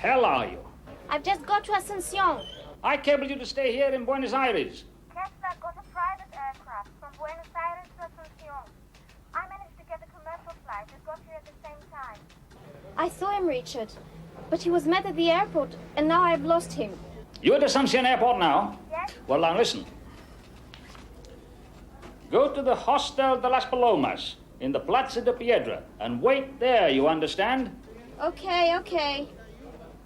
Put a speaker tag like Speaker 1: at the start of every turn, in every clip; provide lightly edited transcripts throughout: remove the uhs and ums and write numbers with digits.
Speaker 1: hell are you?
Speaker 2: I've just got to Asuncion.
Speaker 1: I cabled you to stay here in Buenos Aires.
Speaker 3: Kessler got a private aircraft from Buenos Aires to Asuncion. I managed to get a commercial flight that got here at the same time.
Speaker 2: I saw him, Richard. But he was met at the airport, and now I've lost him.
Speaker 1: You at Asuncion Airport now?
Speaker 3: Yes?
Speaker 1: Well, now listen. Go to the Hostel de las Palomas in the Plaza de Piedra and wait there, you understand?
Speaker 2: Okay.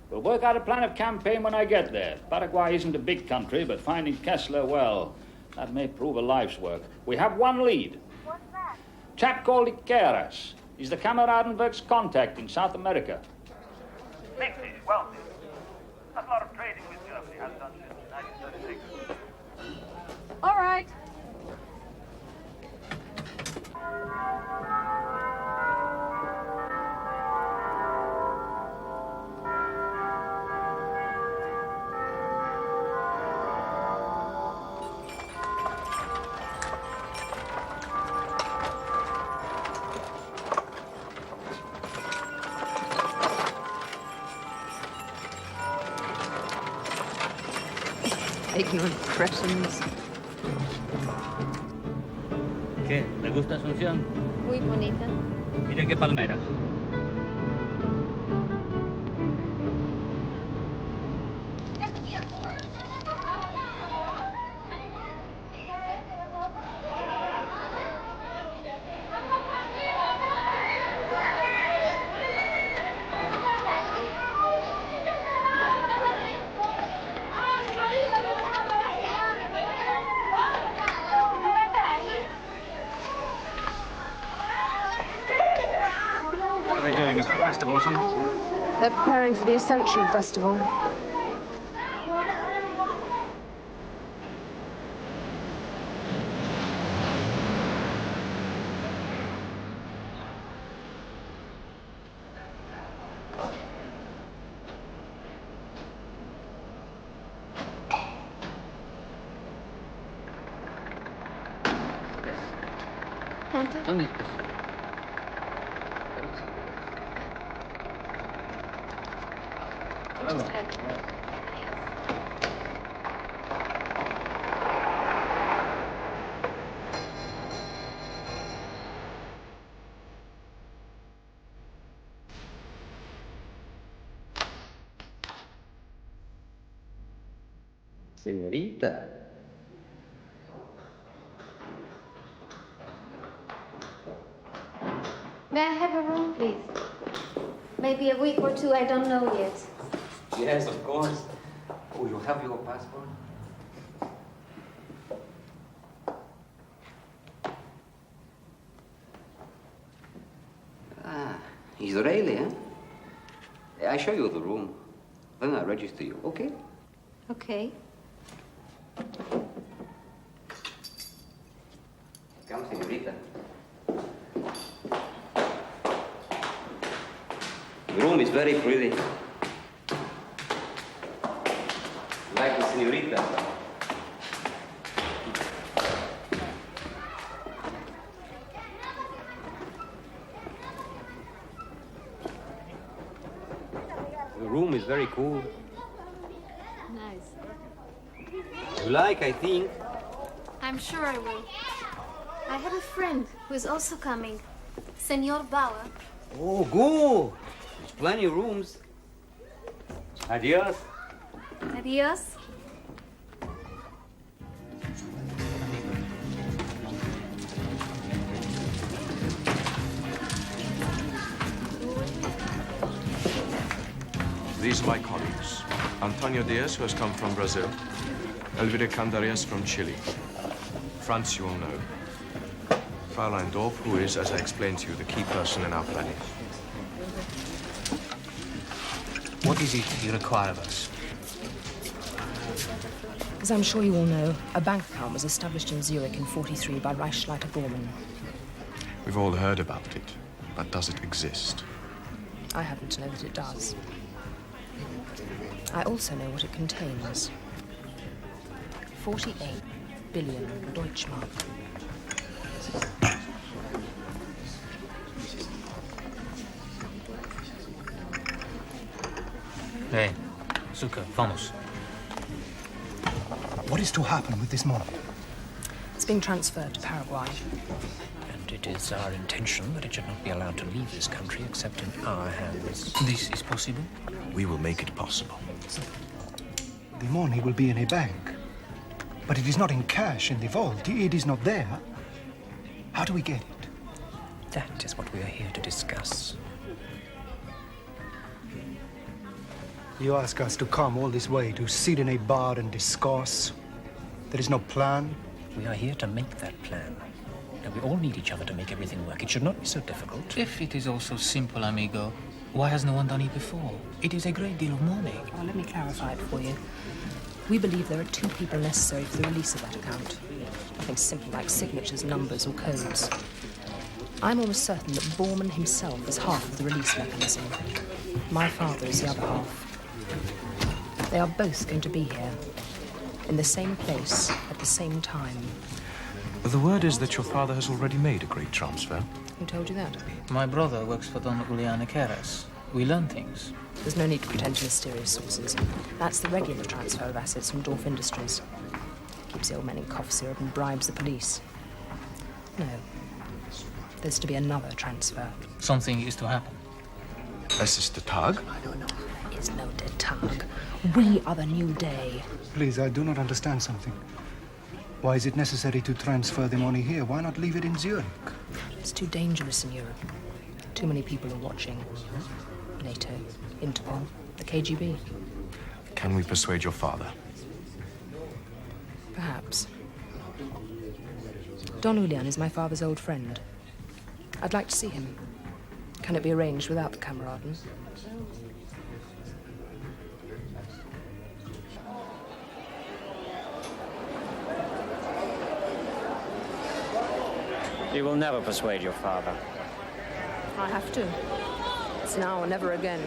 Speaker 1: We'll work out a plan of campaign when I get there. Paraguay isn't a big country, but finding Kessler, well, that may prove a life's work. We have one lead.
Speaker 3: What's that?
Speaker 1: Chap called Icaras. He's the Kameradenwerk's contact in South America.
Speaker 4: Mixed, wealthy. A lot of trading with Germany has done since 1936.
Speaker 2: All right.
Speaker 5: Ignorant cretins.
Speaker 6: ¿Qué? ¿Le gusta Asunción?
Speaker 2: Muy bonita.
Speaker 6: Mire qué palmeras.
Speaker 4: Festival or something?
Speaker 5: They're preparing for the Ascension Festival.
Speaker 6: ¿Dónde estás?
Speaker 7: Señorita.
Speaker 2: May I have a room, please? Maybe a week or two, I don't know yet.
Speaker 7: Yes, of course. Oh, you have your passport? Ah, Israeli, eh? I show you the room. Then I register you, okay?
Speaker 2: Okay.
Speaker 7: Come, señorita. The room is very pretty. Like the señorita. The room is very cool.
Speaker 2: Nice.
Speaker 7: You like, I think.
Speaker 2: I'm sure I will. I have a friend who is also coming. Senor Bauer.
Speaker 7: Oh, good. There's plenty of rooms. Adios.
Speaker 2: Adios.
Speaker 8: These are my colleagues. Antonio Diaz, who has come from Brazil. Elvira Candarias from Chile. Franz, you will know. Fraulein Dorf, who is, as I explained to you, the key person in our planning.
Speaker 9: What is it you require of us?
Speaker 5: As I'm sure you all know, a bank account was established in Zurich in '43 by Reichsleiter Bormann.
Speaker 8: We've all heard about it, but does it exist?
Speaker 5: I happen to know that it does. I also know what it contains. 48 billion Deutschmark.
Speaker 9: Hey, Zuka, vamos.
Speaker 10: What is to happen with this money?
Speaker 5: It's being transferred to Paraguay.
Speaker 9: And it is our intention that it should not be allowed to leave this country except in our hands. This is possible?
Speaker 10: We will make it possible. The money will be in a bank. But it is not in cash in the vault. It is not there. How do we get it?
Speaker 9: That is what we are here to discuss.
Speaker 10: You ask us to come all this way to sit in a bar and discuss. There is no plan.
Speaker 9: We are here to make that plan. And we all need each other to make everything work. It should not be so difficult.
Speaker 11: If it is all so simple, amigo, why has no one done it before? It is a great deal of money.
Speaker 5: Oh, let me clarify it for you. We believe there are 2 people necessary for the release of that account. Nothing simple like signatures, numbers, or codes. I'm almost certain that Bormann himself is half of the release mechanism. My father is the other half. They are both going to be here, in the same place, at the same time.
Speaker 8: The word is that your father has already made a great transfer.
Speaker 5: Who told you that?
Speaker 11: My brother works for Don Julian Queras. We learn things.
Speaker 5: There's no need to pretend to mysterious sources. That's the regular transfer of assets from Dorf Industries. Keeps the old man in cough syrup and bribes the police. No. There's to be another transfer.
Speaker 11: Something is to happen.
Speaker 8: Es ist der Tag?
Speaker 5: No. There is no der Tag. We are the new day.
Speaker 10: Please, I do not understand something. Why is it necessary to transfer the money here? Why not leave it in Zurich?
Speaker 5: It's too dangerous in Europe. Too many people are watching. NATO, Interpol, the KGB.
Speaker 8: Can we persuade your father?
Speaker 5: Perhaps. Don Julian is my father's old friend. I'd like to see him. Can it be arranged without the Kameraden?
Speaker 12: You will never persuade your father.
Speaker 5: I have to. It's now or never again.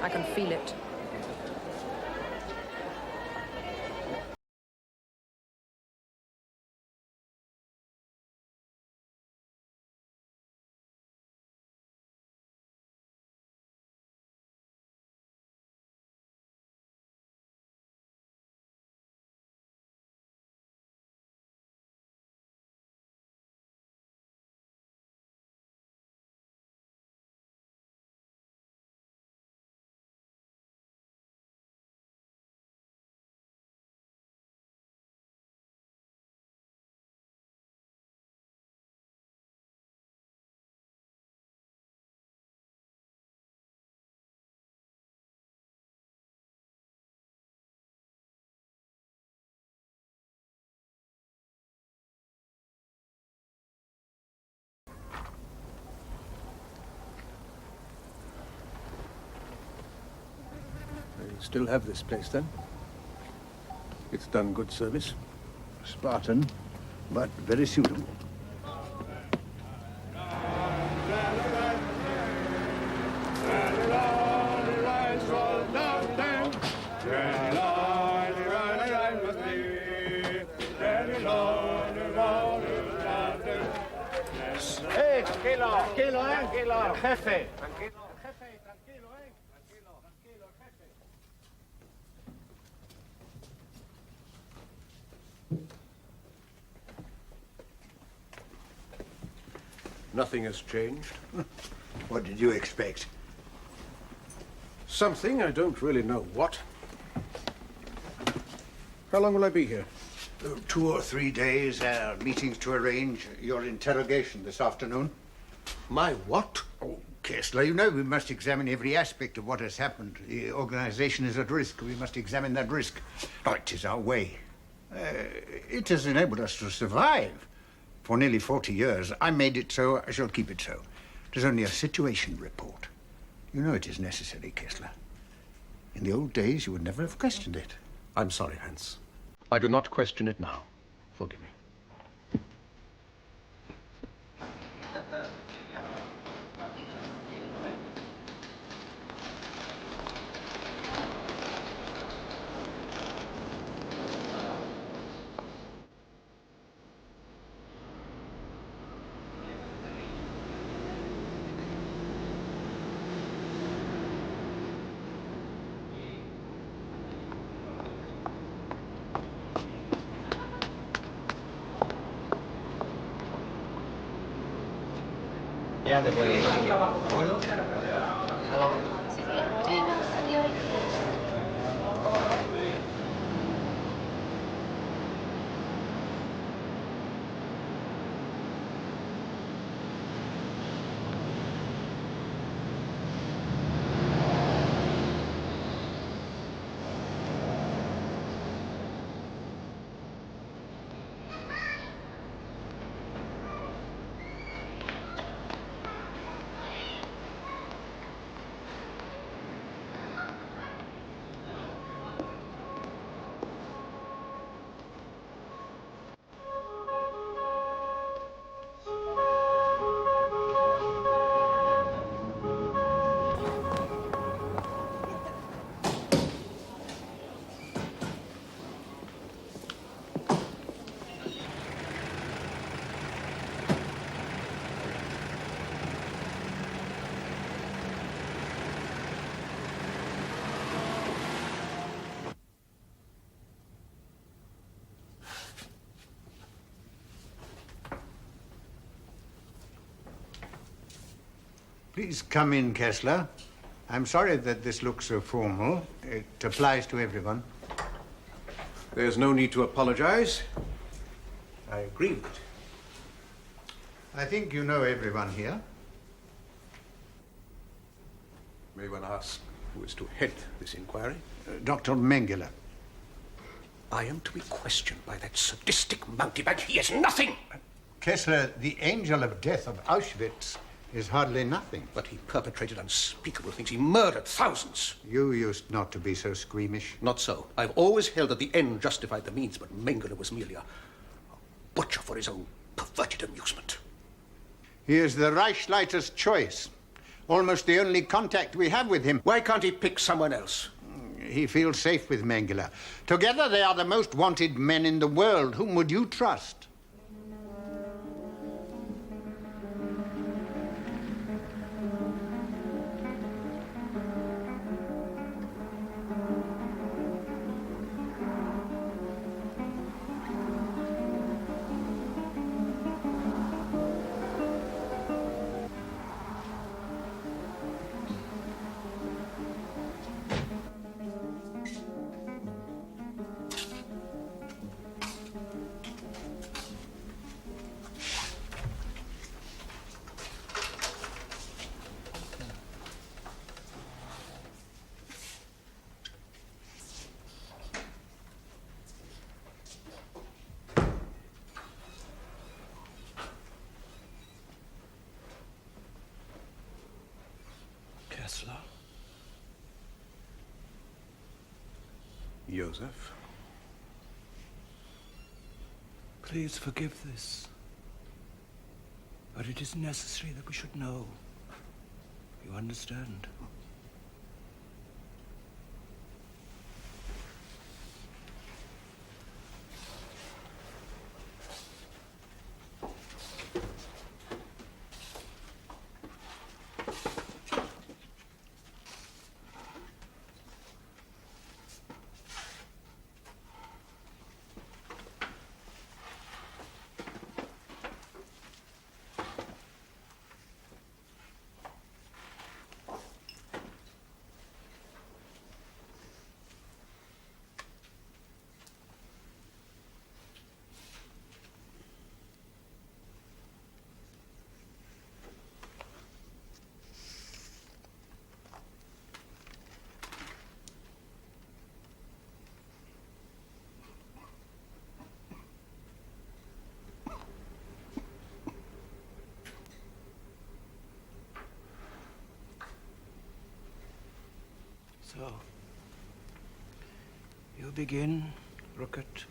Speaker 5: I can feel it.
Speaker 13: Still have this place, then? It's done good service. Spartan, but very suitable.
Speaker 4: Hey, tranquilo, tranquilo, tranquilo, jefe. Tranquilo, jefe, tranquilo, tranquilo, tranquilo, jefe.
Speaker 13: Nothing has changed.
Speaker 14: What did you expect?
Speaker 13: Something, I don't really know what. How long will I be here?
Speaker 14: 2 or 3 days, meetings to arrange your interrogation this afternoon.
Speaker 13: My what?
Speaker 14: Oh, Kessler, you know we must examine every aspect of what has happened. The organization is at risk. We must examine that risk. Oh, it is our way. It has enabled us to survive for nearly 40 years. I made it so. I shall keep it so. It is only a situation report. You know it is necessary, Kessler. In the old days, you would never have questioned it.
Speaker 13: I'm sorry, Hans. I do not question it now. Forgive me.
Speaker 6: ya después.
Speaker 14: Please come in, Kessler. I'm sorry that this looks so formal. It applies to everyone.
Speaker 13: There's no need to apologize. I agree with it.
Speaker 14: I think you know everyone here.
Speaker 13: May one ask who is to head this inquiry?
Speaker 14: Dr. Mengele.
Speaker 13: I am to be questioned by that sadistic mountebank. He is nothing!
Speaker 14: Kessler, the angel of death of Auschwitz is hardly nothing.
Speaker 13: But he perpetrated unspeakable things. He murdered thousands.
Speaker 14: You used not to be so squeamish.
Speaker 13: Not so. I've always held that the end justified the means, but Mengele was merely a butcher for his own perverted amusement.
Speaker 14: He is the Reichsleiter's choice. Almost the only contact we have with him.
Speaker 13: Why can't he pick someone else?
Speaker 14: He feels safe with Mengele. Together they are the most wanted men in the world. Whom would you trust?
Speaker 13: Kessler. Joseph.
Speaker 10: Please forgive this. But it is necessary that we should know. You understand? So, you begin, Rookett.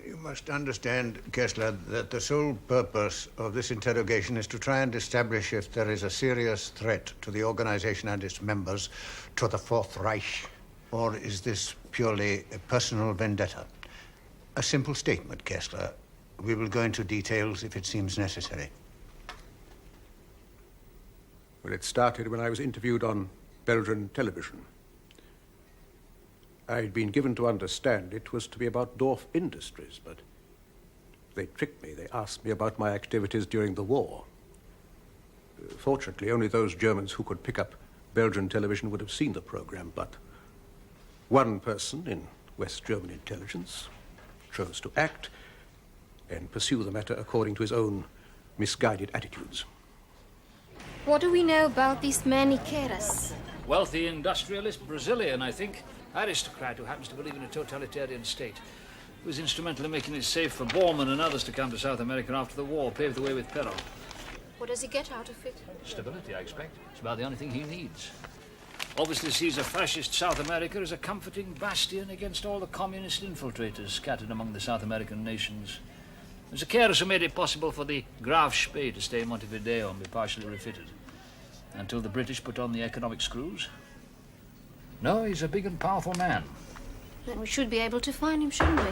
Speaker 14: You must understand, Kessler, that the sole purpose of this interrogation is to try and establish if there is a serious threat to the organization and its members, to the Fourth Reich, or is this purely a personal vendetta? A simple statement, Kessler. We will go into details if it seems necessary.
Speaker 13: Well, it started when I was interviewed on Belgian television. I'd been given to understand it was to be about Dorf Industries, but they tricked me. They asked me about my activities during the war. Fortunately, only those Germans who could pick up Belgian television would have seen the program, but one person in West German intelligence chose to act and pursue the matter according to his own misguided attitudes.
Speaker 2: What do we know about this man Iqueras?
Speaker 1: Wealthy industrialist, Brazilian, I think. Aristocrat who happens to believe in a totalitarian state. He was instrumental in making it safe for Bormann and others to come to South America after the war, paved the way with Perón.
Speaker 2: What does he get out of it?
Speaker 1: Stability, I expect. It's about the only thing he needs. Obviously sees a fascist South America as a comforting bastion against all the communist infiltrators scattered among the South American nations. It was Iqueras who made it possible for the Graf Spee to stay in Montevideo and be partially refitted. Until the British put on the economic screws. No, he's a big and powerful man.
Speaker 2: Then we should be able to find him, shouldn't we?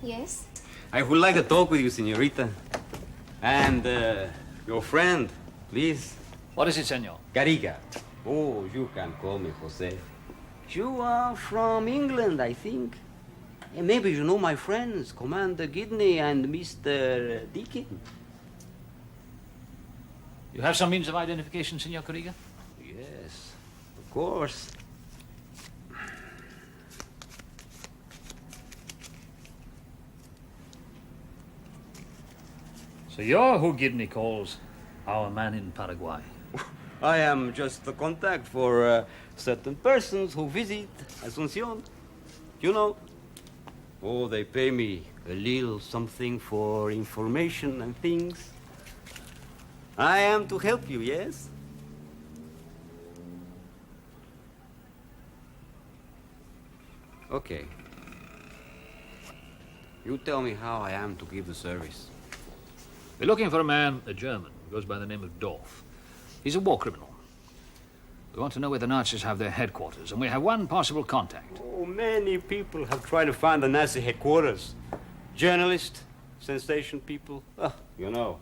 Speaker 2: Yes?
Speaker 7: I would like to talk with you, señorita. And your friend, please.
Speaker 1: What is it, senor?
Speaker 7: Garriga. Oh, you can call me Jose. You are from England, I think. And maybe you know my friends, Commander Gidney and Mr. Deakin.
Speaker 1: You have some means of identification, Senor Garriga?
Speaker 7: Yes, of course.
Speaker 1: So you're who Gidney calls our man in Paraguay.
Speaker 7: I am just the contact for certain persons who visit Asunción. You know. Oh, they pay me a little something for information and things. I am to help you, yes? Okay. You tell me how I am to give the service.
Speaker 1: We're looking for a man, a German, who goes by the name of Dorf. He's a war criminal. We want to know where the Nazis have their headquarters, and we have one possible contact.
Speaker 7: Oh, many people have tried to find the Nazi headquarters. Journalists, sensation people, you know.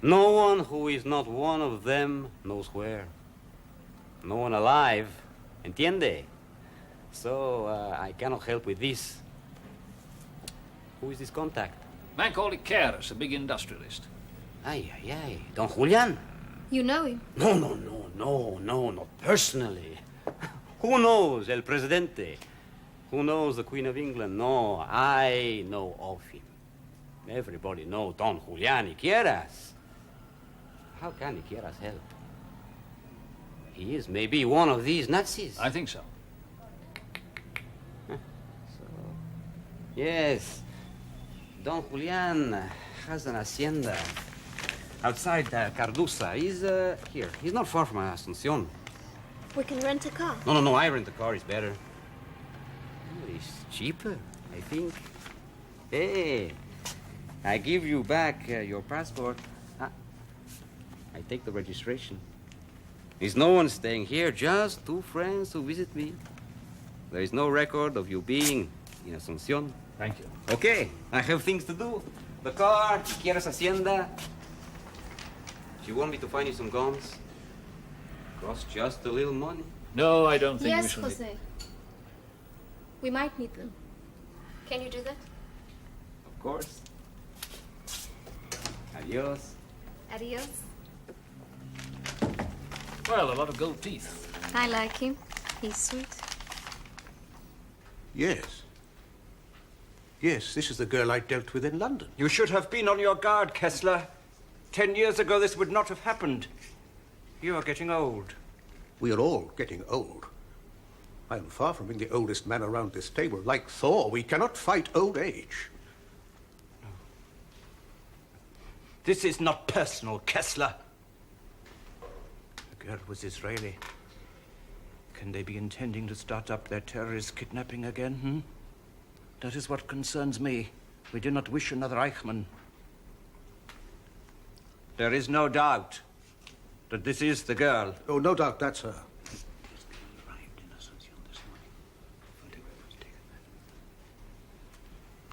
Speaker 7: No one who is not one of them knows where. No one alive, entiende? So, I cannot help with this. Who is this contact?
Speaker 1: Man called Iqueras, a big industrialist.
Speaker 7: Ay, ay, ay. Don Julian?
Speaker 2: You know him?
Speaker 7: No, not personally. Who knows El Presidente? Who knows the Queen of England? No, I know of him. Everybody knows Don Julian Iqueras. How can Iqueras help? He is maybe one of these Nazis.
Speaker 1: I think so.
Speaker 7: Yes. Don Julian has an hacienda outside Cardusa. He's here. He's not far from Asunción.
Speaker 2: We can rent a car.
Speaker 7: No, I rent a car. It's better. Oh, it's cheaper, I think. Hey, I give you back your passport. I take the registration. There's no one staying here, just two friends who visit me. There is no record of you being in Asunción.
Speaker 1: Thank you.
Speaker 7: Okay, I have things to do. The car, Quieres Hacienda. Do you want me to find you some guns? Cost just a little money.
Speaker 1: No, I don't think we
Speaker 2: Yes,
Speaker 1: should.
Speaker 2: Jose. We might need them. Can you do that?
Speaker 7: Of course. Adios.
Speaker 2: Adios.
Speaker 1: Well, a lot of gold teeth.
Speaker 2: I like him. He's sweet.
Speaker 13: Yes. Yes, this is the girl I dealt with in London.
Speaker 15: You should have been on your guard, Kessler. 10 years ago, this would not have happened. You are getting old.
Speaker 13: We are all getting old. I am far from being the oldest man around this table. Like Thor, we cannot fight old age.
Speaker 15: No. This is not personal, Kessler. The girl was Israeli. Can they be intending to start up their terrorist kidnapping again, That is what concerns me. We do not wish another Eichmann. There is no doubt that this is the girl.
Speaker 13: Oh, no doubt that's her.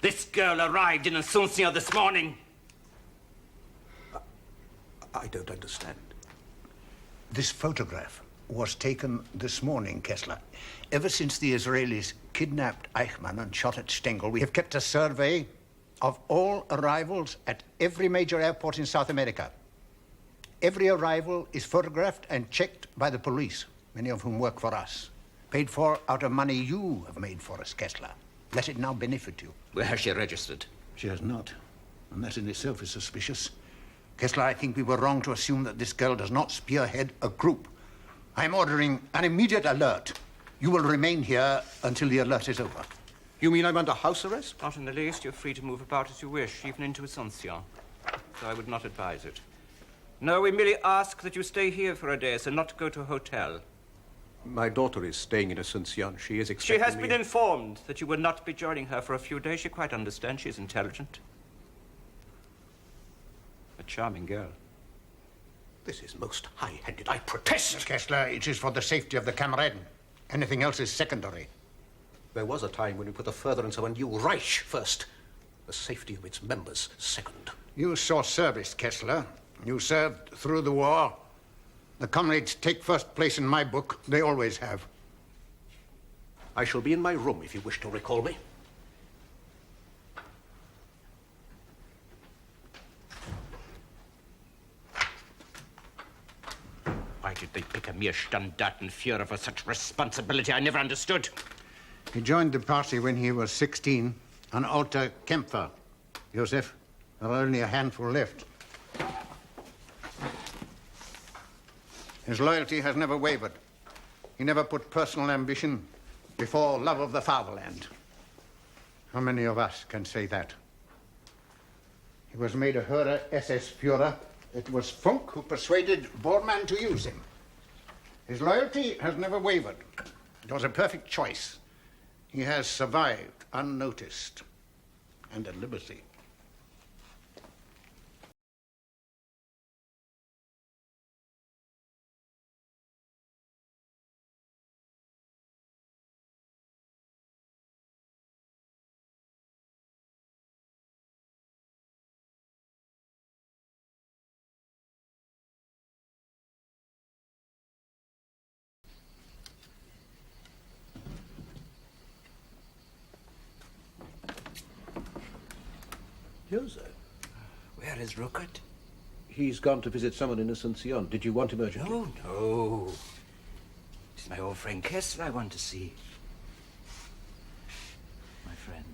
Speaker 15: This girl arrived in Asunción this morning.
Speaker 13: I don't understand.
Speaker 14: This photograph, was taken this morning, Kessler. Ever since the Israelis kidnapped Eichmann and shot at Stengel, we have kept a survey of all arrivals at every major airport in South America. Every arrival is photographed and checked by the police, many of whom work for us. Paid for out of money you have made for us, Kessler. Let it now benefit you.
Speaker 15: Where has she registered?
Speaker 14: She has not. And that in itself is suspicious. Kessler, I think we were wrong to assume that this girl does not spearhead a group. I'm ordering an immediate alert. You will remain here until the alert is over.
Speaker 13: You mean I'm under house arrest?
Speaker 15: Not in the least. You're free to move about as you wish, even into Asuncion. So I would not advise it. No, we merely ask that you stay here for a day, so not go to a hotel.
Speaker 13: My daughter is staying in Asuncion. She is
Speaker 15: She
Speaker 13: expecting
Speaker 15: has
Speaker 13: me...
Speaker 15: been informed that you will not be joining her for a few days. She quite understands. She's intelligent. A charming girl.
Speaker 13: This is most high-handed. I protest.
Speaker 14: Mr. Kessler, it is for the safety of the Kameraden. Anything else is secondary.
Speaker 13: There was a time when we put the furtherance of a new Reich first. The safety of its members second.
Speaker 14: You saw service, Kessler. You served through the war. The comrades take first place in my book. They always have.
Speaker 13: I shall be in my room if you wish to recall me.
Speaker 15: Why did they pick a mere Standartenführer for such responsibility? I never understood.
Speaker 14: He joined the party when he was 16, an alter Kämpfer. Joseph, there are only a handful left. His loyalty has never wavered. He never put personal ambition before love of the fatherland. How many of us can say that? He was made a Hörer SS Führer. It was Funk who persuaded Bormann to use him. His loyalty has never wavered. It was a perfect choice. He has survived unnoticed and at liberty.
Speaker 13: Joseph?
Speaker 15: Where is Ruckert?
Speaker 13: He's gone to visit someone in Asuncion. Did you want him urgently?
Speaker 15: No, no. It's my old friend Kessler I want to see. My friend,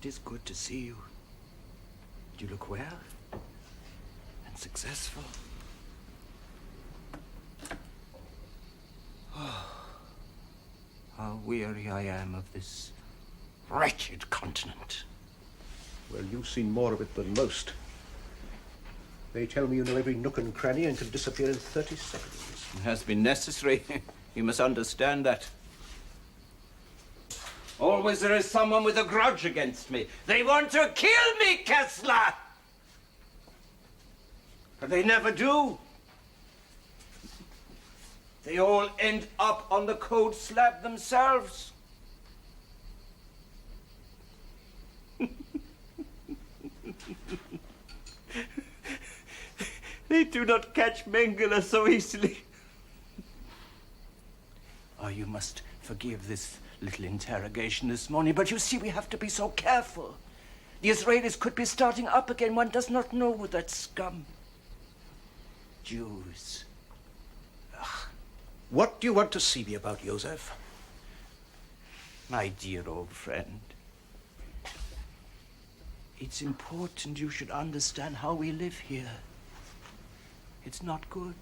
Speaker 15: it is good to see you. You look well and successful. Oh, how weary I am of this wretched continent.
Speaker 13: Well, you've seen more of it than most. They tell me you know every nook and cranny and can disappear in 30 seconds.
Speaker 15: It has been necessary. You must understand that. Always there is someone with a grudge against me. They want to kill me, Kessler! But they never do. They all end up on the cold slab themselves. They do not catch Mengele so easily. Oh, you must forgive this little interrogation this morning, but you see, we have to be so careful. The Israelis could be starting up again. One does not know with that scum. Jews. Ugh.
Speaker 13: What do you want to see me about, Joseph?
Speaker 15: My dear old friend, it's important you should understand how we live here. It's not good.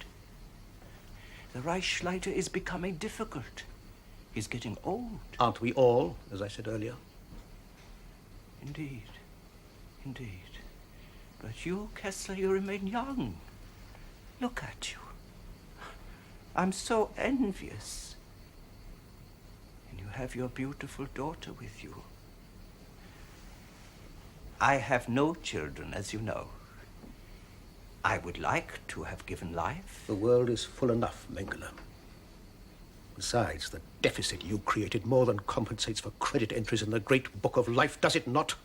Speaker 15: The Reichsleiter is becoming difficult. He's getting old.
Speaker 13: Aren't we all, as I said earlier?
Speaker 15: Indeed. Indeed. But you, Kessler, you remain young. Look at you. I'm so envious. And you have your beautiful daughter with you. I have no children, as you know. I would like to have given life.
Speaker 13: The world is full enough, Mengele. Besides, the deficit you created more than compensates for credit entries in the great book of life, does it not?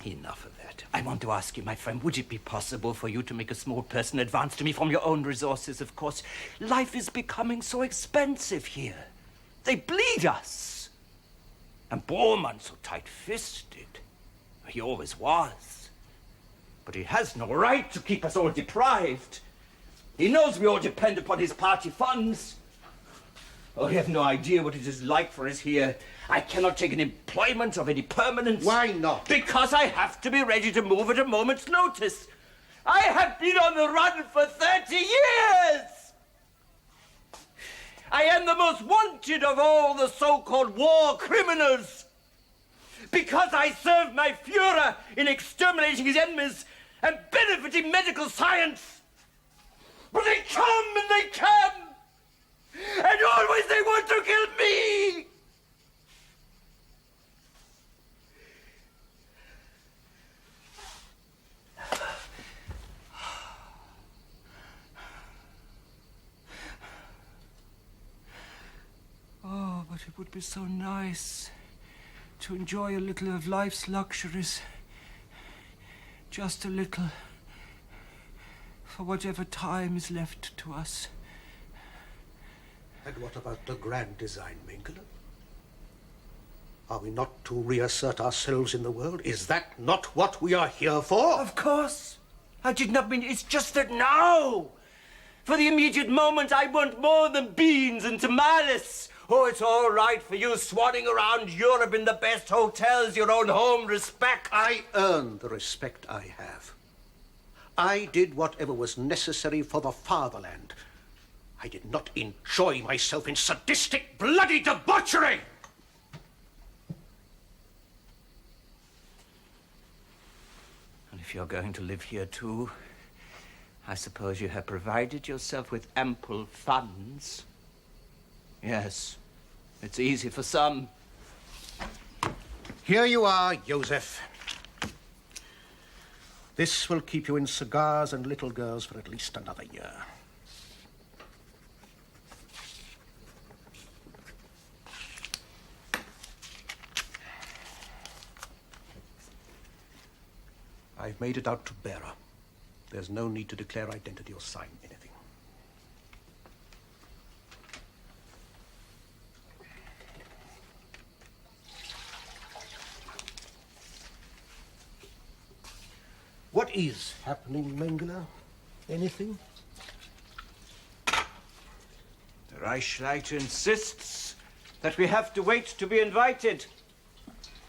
Speaker 15: Enough of that. I want to ask you, my friend, would it be possible for you to make a small personal advance to me from your own resources, of course? Life is becoming so expensive here. They bleed us. And Bormann so tight-fisted. He always was. But he has no right to keep us all deprived. He knows we all depend upon his party funds. Oh, you have no idea what it is like for us here. I cannot take an employment of any permanence.
Speaker 13: Why not?
Speaker 15: Because I have to be ready to move at a moment's notice. I have been on the run for 30 years! I am the most wanted of all the so-called war criminals. Because I served my Führer in exterminating his enemies and benefiting medical science. But they come and they come! And always they want to kill me! Oh, but it would be so nice to enjoy a little of life's luxuries. Just a little. For whatever time is left to us.
Speaker 13: And what about the grand design, Mengele? Are we not to reassert ourselves in the world? Is that not what we are here for?
Speaker 15: Of course. I did not mean... It's just that now, for the immediate moment, I want more than beans and tamales. Oh, it's all right for you swanning around Europe in the best hotels, your own home respect.
Speaker 13: I earned the respect I have. I did whatever was necessary for the fatherland. I did not enjoy myself in sadistic, bloody debauchery!
Speaker 15: And if you're going to live here too, I suppose you have provided yourself with ample funds. Yes, it's easy for some.
Speaker 13: Here you are, Joseph. This will keep you in cigars and little girls for at least another year. I've made it out to bearer. There's no need to declare identity or sign anything. What is happening, Mengele? Anything?
Speaker 15: The Reichsleiter insists that we have to wait to be invited.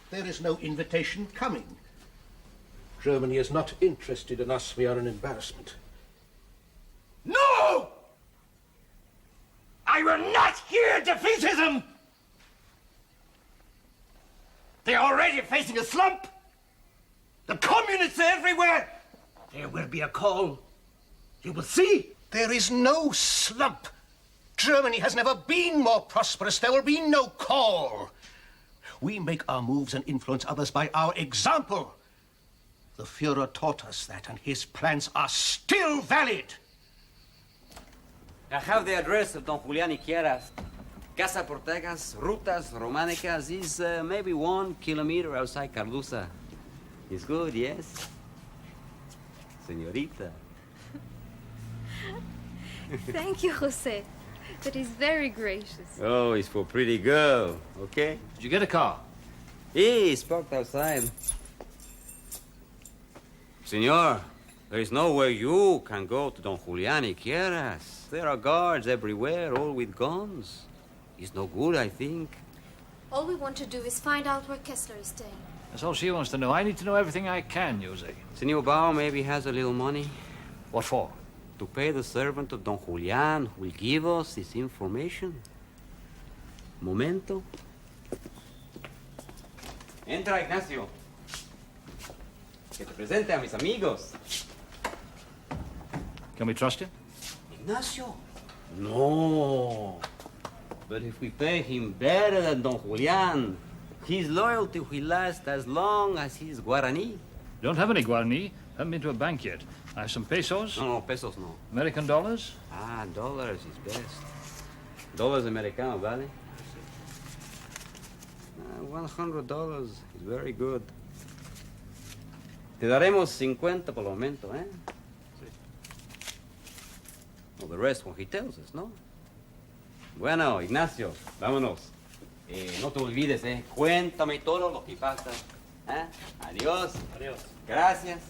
Speaker 13: There is no invitation coming. Germany is not interested in us. We are an embarrassment.
Speaker 15: No! I will not hear defeatism! They are already facing a slump. The communists are everywhere. There will be a call. You will see.
Speaker 13: There is no slump. Germany has never been more prosperous. There will be no call. We make our moves and influence others by our example. The Führer taught us that, and his plans are still valid.
Speaker 7: I have the address of Don Julián Iquieras. Casa Portegas, Rutas Románicas is maybe 1 kilometer outside Carlusa. It's good, yes? Señorita.
Speaker 2: Thank you, Jose. That is very gracious.
Speaker 7: Oh, it's for pretty girl, okay?
Speaker 1: Did you get a car?
Speaker 7: It's parked outside. Senor, there is nowhere you can go to Don Julián Iquieras. There are guards everywhere, all with guns. It's no good, I think.
Speaker 2: All we want to do is find out where Kessler is staying.
Speaker 1: That's all she wants to know. I need to know everything I can, Jose.
Speaker 7: Senor Bao maybe has a little money.
Speaker 1: What for?
Speaker 7: To pay the servant of Don Julián who will give us this information. Momento. Entra, Ignacio. Que te presente a mis amigos.
Speaker 1: Can we trust him?
Speaker 7: Ignacio? No. But if we pay him better than Don Julián, his loyalty will last as long as his Guarani.
Speaker 1: Don't have any Guarani. Haven't been to a bank yet. I have some pesos.
Speaker 7: No, pesos no.
Speaker 1: American dollars?
Speaker 7: Ah, dollars is best. Dollars americano, vale? $100 is very good. Te daremos 50 por el momento, ¿eh? Well, the rest when he tells us, ¿no? Bueno, Ignacio, vámonos. No te olvides, ¿eh? Cuéntame todo lo que pasa. ¿Eh? Adiós.
Speaker 1: Adiós.
Speaker 7: Gracias.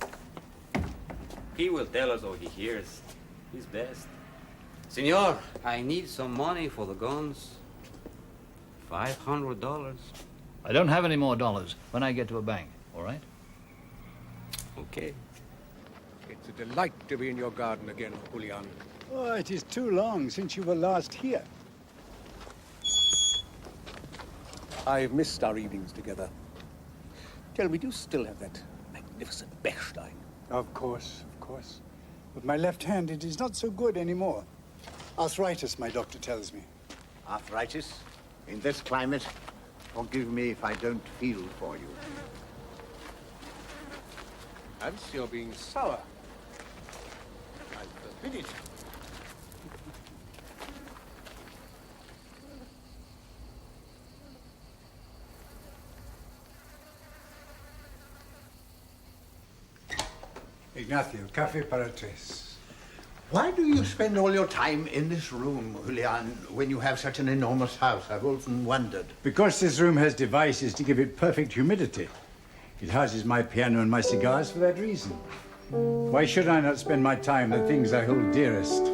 Speaker 7: He will tell us what he hears. He's best. Senor, I need some money for the guns. $500.
Speaker 1: I don't have any more dollars when I get to a bank, all right?
Speaker 7: Okay.
Speaker 13: It's a delight to be in your garden again, Julian.
Speaker 10: Oh, it is too long since you were last here.
Speaker 13: I've missed our evenings together. Tell me, do you still have that magnificent Bechstein?
Speaker 10: Of course, of course. But my left hand, it is not so good anymore. Arthritis, my doctor tells me.
Speaker 14: Arthritis? In this climate? Forgive me if I don't feel for you.
Speaker 13: Hans, you're being sour. I forbid it.
Speaker 10: Ignacio, café para tres.
Speaker 14: Why do you spend all your time in this room, Julian, when you have such an enormous house? I've often wondered.
Speaker 10: Because this room has devices to give it perfect humidity. It houses my piano and my cigars for that reason. Why should I not spend my time on the things I hold dearest?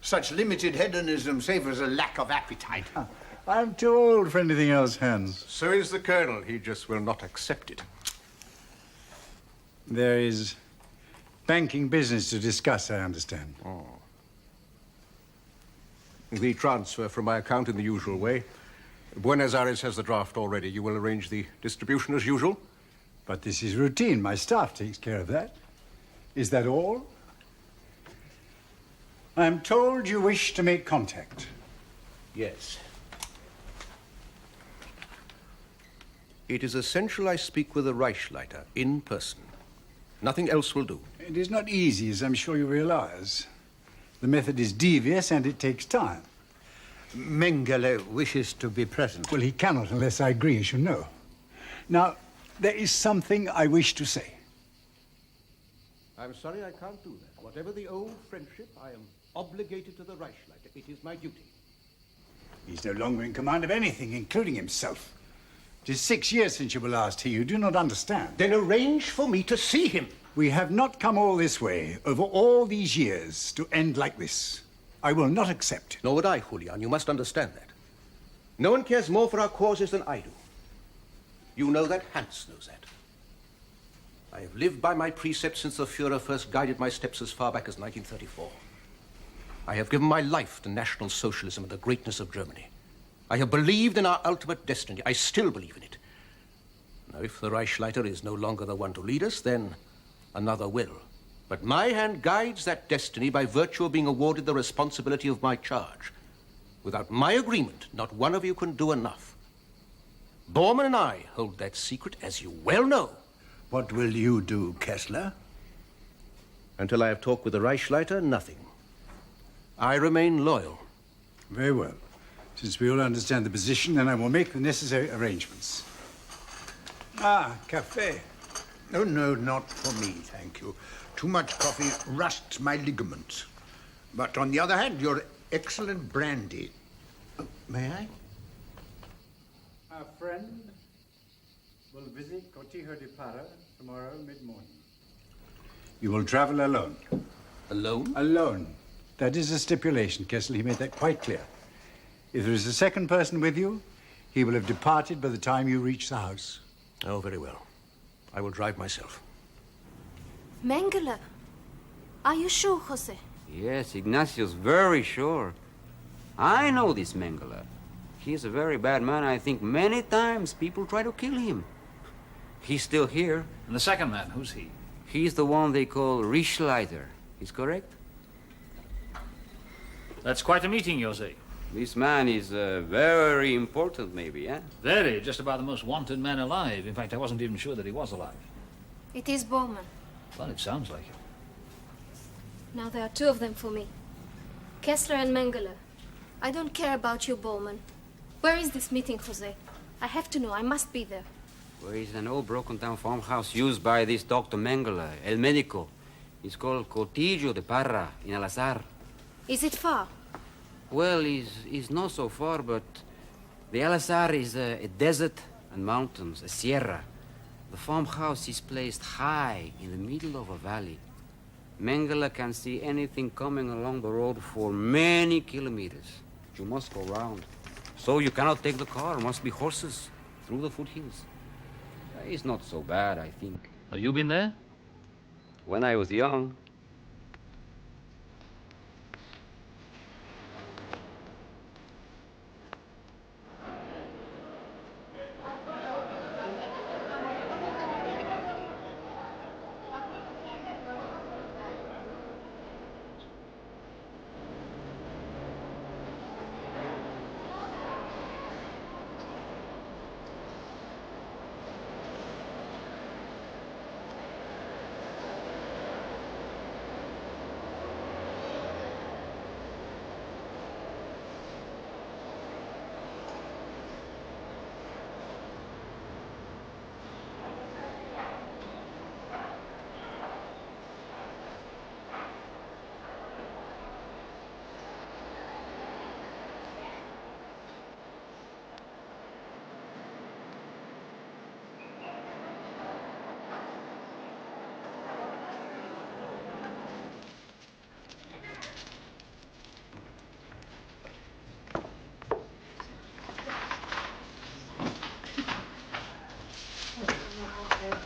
Speaker 14: Such limited hedonism savors a lack of appetite.
Speaker 10: I'm too old for anything else, Hans.
Speaker 13: So is the Colonel. He just will not accept it.
Speaker 10: There is banking business to discuss, I understand.
Speaker 13: Oh. The transfer from my account in the usual way. Buenos Aires has the draft already. You will arrange the distribution as usual?
Speaker 10: But this is routine. My staff takes care of that. Is that all? I'm told you wish to make contact.
Speaker 13: Yes. It is essential I speak with the Reichsleiter in person. Nothing else will do.
Speaker 10: It is not easy, as I'm sure you realize. The method is devious and it takes time.
Speaker 14: Mengele wishes to be present.
Speaker 10: Well, he cannot unless I agree, as you know. Now, there is something I wish to say.
Speaker 13: I'm sorry I can't do that. Whatever the old friendship, I am obligated to the Reichsleiter. It is my duty.
Speaker 10: He's no longer in command of anything, including himself. It is 6 years since you were last here. You do not understand.
Speaker 13: Then arrange for me to see him.
Speaker 10: We have not come all this way, over all these years, to end like this. I will not accept it.
Speaker 13: Nor would I, Julian. You must understand that. No one cares more for our causes than I do. You know that. Hans knows that. I have lived by my precepts since the Führer first guided my steps as far back as 1934. I have given my life to National Socialism and the greatness of Germany. I have believed in our ultimate destiny. I still believe in it. Now, if the Reichsleiter is no longer the one to lead us, then another will. But my hand guides that destiny by virtue of being awarded the responsibility of my charge. Without my agreement, not one of you can do enough. Bormann and I hold that secret, as you well know.
Speaker 14: What will you do, Kessler?
Speaker 13: Until I have talked with the Reichsleiter, nothing. I remain loyal.
Speaker 10: Very well. Since we all understand the position, then I will make the necessary arrangements. Ah, café.
Speaker 14: Oh, no, not for me, thank you. Too much coffee rusts my ligaments. But on the other hand, your excellent brandy. Oh, may I?
Speaker 10: Our friend will visit Cortijo de Parra tomorrow mid-morning. You will travel alone.
Speaker 13: Alone?
Speaker 10: Alone. That is a stipulation, Kessler. He made that quite clear. If there is a second person with you, he will have departed by the time you reach the house.
Speaker 13: Oh, very well. I will drive myself.
Speaker 2: Mengele, are you sure, Jose?
Speaker 7: Yes, Ignacio's very sure. I know this Mengele. He's a very bad man. I think many times people try to kill him. He's still here.
Speaker 1: And the second man, who's he?
Speaker 7: He's the one they call Reichsleiter. Is correct?
Speaker 1: That's quite a meeting, Jose.
Speaker 7: This man is very important, maybe, eh?
Speaker 1: Very, just about the most wanted man alive. In fact, I wasn't even sure that he was alive.
Speaker 2: It is Bormann.
Speaker 1: Well, it sounds like it.
Speaker 2: Now there are two of them for me. Kessler and Mengele. I don't care about you, Bormann. Where is this meeting, Jose? I have to know. I must be there.
Speaker 7: Well, it's an old broken-down farmhouse used by this Dr. Mengele, El Medico. It's called Cotillo de Parra in Al-Azhar.
Speaker 2: Is it far?
Speaker 7: Well, it's not so far, but the Al-Azhar is a desert and mountains, a sierra. The farmhouse is placed high in the middle of a valley. Mengele can see anything coming along the road for many kilometers. You must go round. So you cannot take the car. Must be horses through the foothills. It's not so bad, I think.
Speaker 1: Have you been there?
Speaker 7: When I was young.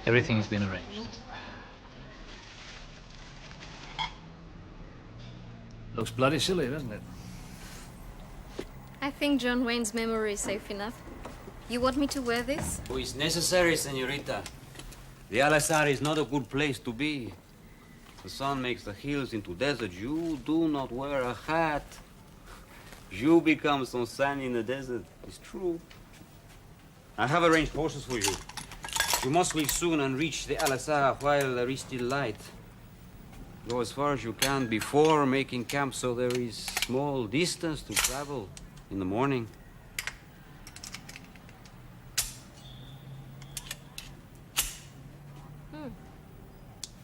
Speaker 11: Everything has been arranged.
Speaker 1: Looks bloody silly, doesn't it?
Speaker 2: I think John Wayne's memory is safe enough. You want me to wear this?
Speaker 7: Oh, it's necessary, senorita. The Al-Azhar is not a good place to be. The sun makes the hills into desert. You do not wear a hat. You become some sand in the desert. It's true. I have arranged horses for you. You must leave soon and reach the Al-Azhar while there is still light. Go as far as you can before making camp so there is small distance to travel in the morning.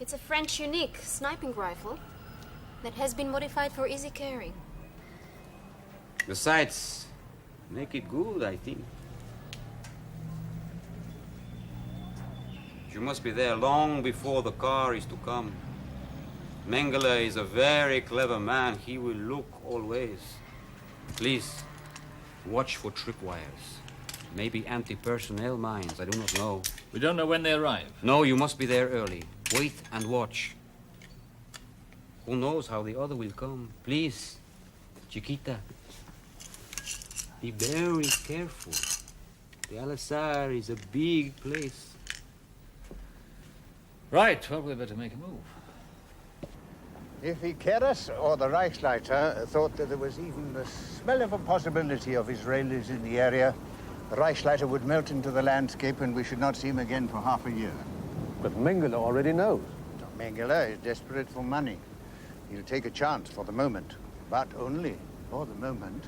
Speaker 2: It's a French unique sniping rifle that has been modified for easy carrying.
Speaker 7: The sights make it good, I think. You must be there long before the car is to come. Mengele is a very clever man. He will look always. Please, watch for tripwires. Maybe anti-personnel mines, I do not know.
Speaker 1: We don't know when they arrive.
Speaker 7: No, you must be there early. Wait and watch. Who knows how the other will come? Please, Chiquita, be very careful. The Al-Azhar is a big place.
Speaker 1: Right, well, we'd better make a move.
Speaker 14: If Ikeras or the Reichsleiter thought that there was even the smell of a possibility of Israelis in the area, the Reichsleiter would melt into the landscape and we should not see him again for half a year.
Speaker 13: But Mengele already knows.
Speaker 14: Mengele is desperate for money. He'll take a chance for the moment, but only for the moment.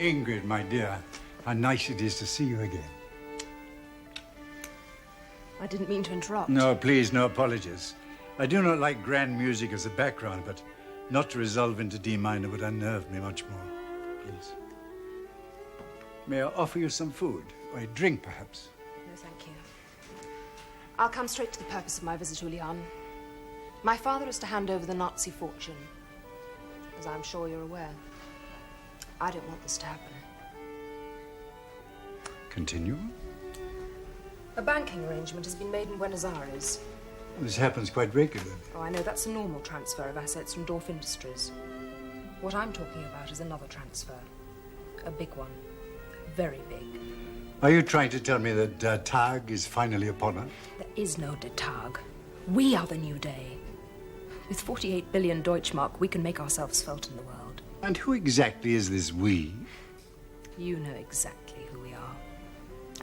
Speaker 16: Ingrid, my dear, how nice it is to see you again.
Speaker 5: I didn't mean to interrupt.
Speaker 16: No, please, no apologies. I do not like grand music as a background, but not to resolve into D minor would unnerve me much more. Please. May I offer you some food? Or a drink, perhaps?
Speaker 5: No, thank you. I'll come straight to the purpose of my visit, Julian. My father is to hand over the Nazi fortune. As I'm sure you're aware. I don't want this to happen.
Speaker 16: Continue.
Speaker 5: A banking arrangement has been made in Buenos Aires.
Speaker 16: This happens quite regularly.
Speaker 5: Oh, I know that's a normal transfer of assets from Dorf Industries. What I'm talking about is another transfer. A big one. Very big.
Speaker 16: Are you trying to tell me that Der Tag is finally upon us?
Speaker 5: There is no Der Tag. We are the new day. With 48 billion Deutschmark, we can make ourselves felt in the world.
Speaker 16: And who exactly is this we?
Speaker 5: You know exactly who we are.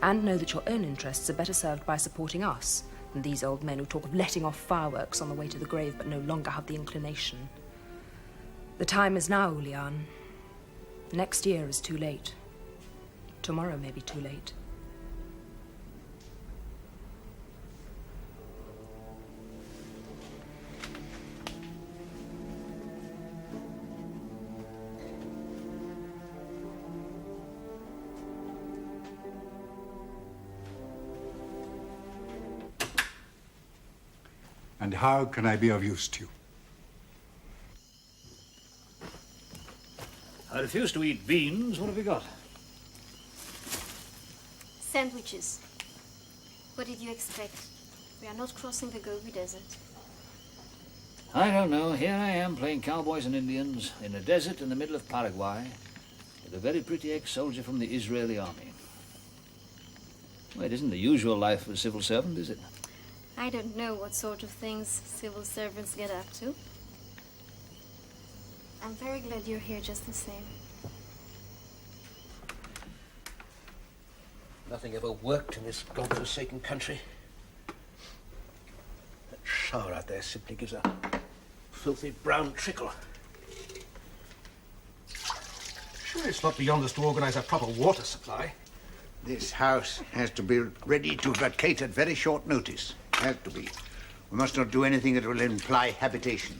Speaker 5: And know that your own interests are better served by supporting us than these old men who talk of letting off fireworks on the way to the grave but no longer have the inclination. The time is now, Julian. Next year is too late. Tomorrow may be too late.
Speaker 16: And how can I be of use to you?
Speaker 1: I refuse to eat beans. What have we got?
Speaker 2: Sandwiches. What did you expect? We are not crossing the Gobi Desert.
Speaker 1: I don't know. Here I am playing cowboys and Indians in a desert in the middle of Paraguay with a very pretty ex-soldier from the Israeli army. Well, it isn't the usual life of a civil servant, is it?
Speaker 2: I don't know what sort of things civil servants get up to. I'm very glad you're here just the same.
Speaker 17: Nothing ever worked in this godforsaken country. That shower out there simply gives a filthy brown trickle. Sure, it's not beyond us to organize a proper water supply.
Speaker 14: This house has to be ready to vacate at very short notice. Has to be. We must not do anything that will imply habitation.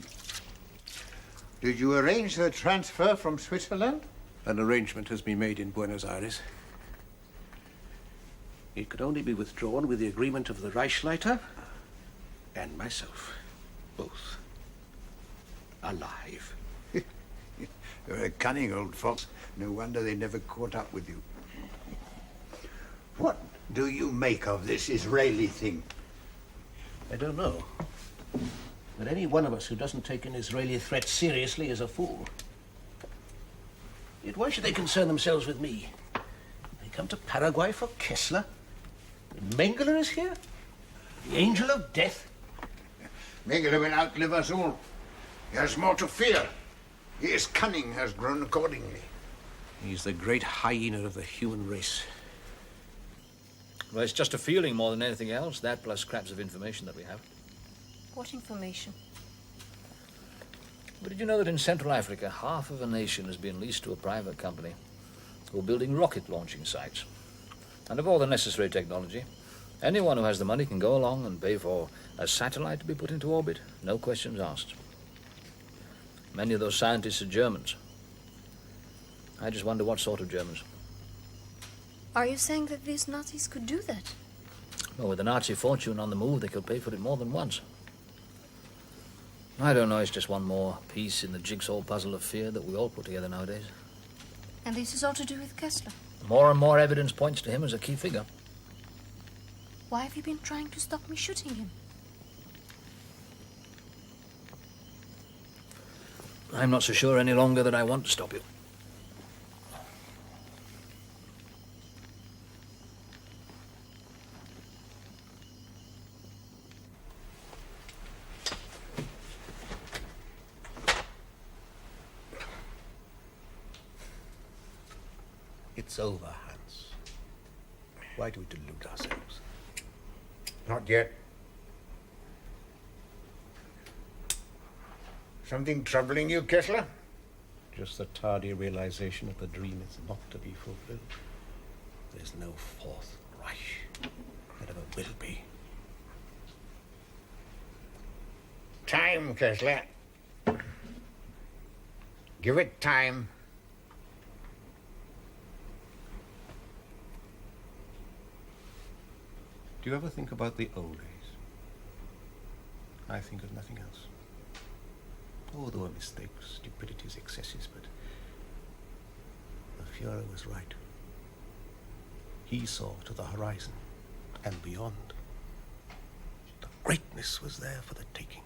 Speaker 14: Did you arrange the transfer from Switzerland?
Speaker 13: An arrangement has been made in Buenos Aires.
Speaker 17: It could only be withdrawn with the agreement of the Reichsleiter and myself. Both. Alive.
Speaker 14: You're a cunning old fox. No wonder they never caught up with you. What do you make of this Israeli thing?
Speaker 17: I don't know. But any one of us who doesn't take an Israeli threat seriously is a fool. Yet why should they concern themselves with me? They come to Paraguay for Kessler? And Mengele is here? The angel of death?
Speaker 14: Mengele will outlive us all. He has more to fear. His cunning has grown accordingly.
Speaker 17: He's the great hyena of the human race.
Speaker 1: Well, it's just a feeling more than anything else. That plus scraps of information that we have.
Speaker 2: What information?
Speaker 1: But did you know that in Central Africa, half of a nation has been leased to a private company who are building rocket launching sites? And of all the necessary technology, anyone who has the money can go along and pay for a satellite to be put into orbit. No questions asked. Many of those scientists are Germans. I just wonder what sort of Germans.
Speaker 2: Are you saying that these Nazis could do that?
Speaker 1: Well, with the Nazi fortune on the move, they could pay for it more than once. I don't know, it's just one more piece in the jigsaw puzzle of fear that we all put together nowadays.
Speaker 2: And this is all to do with Kessler?
Speaker 1: More and more evidence points to him as a key figure.
Speaker 2: Why have you been trying to stop me shooting him?
Speaker 1: I'm not so sure any longer that I want to stop you.
Speaker 17: It's over, Hans. Why do we delude ourselves?
Speaker 14: Not yet. Something troubling you, Kessler?
Speaker 13: Just the tardy realization that the dream is not to be fulfilled. There's no Fourth Reich. There never will be.
Speaker 14: Time, Kessler. Give it time.
Speaker 13: Do you ever think about the old days? I think of nothing else. Oh, there were mistakes, stupidities, excesses, but the Fuhrer was right. He saw to the horizon and beyond. The greatness was there for the taking.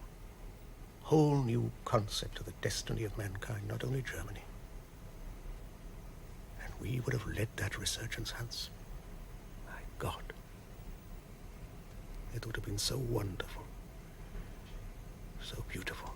Speaker 13: Whole new concept of the destiny of mankind, not only Germany. And we would have led that resurgence, Hans. My God. It would have been so wonderful, so beautiful.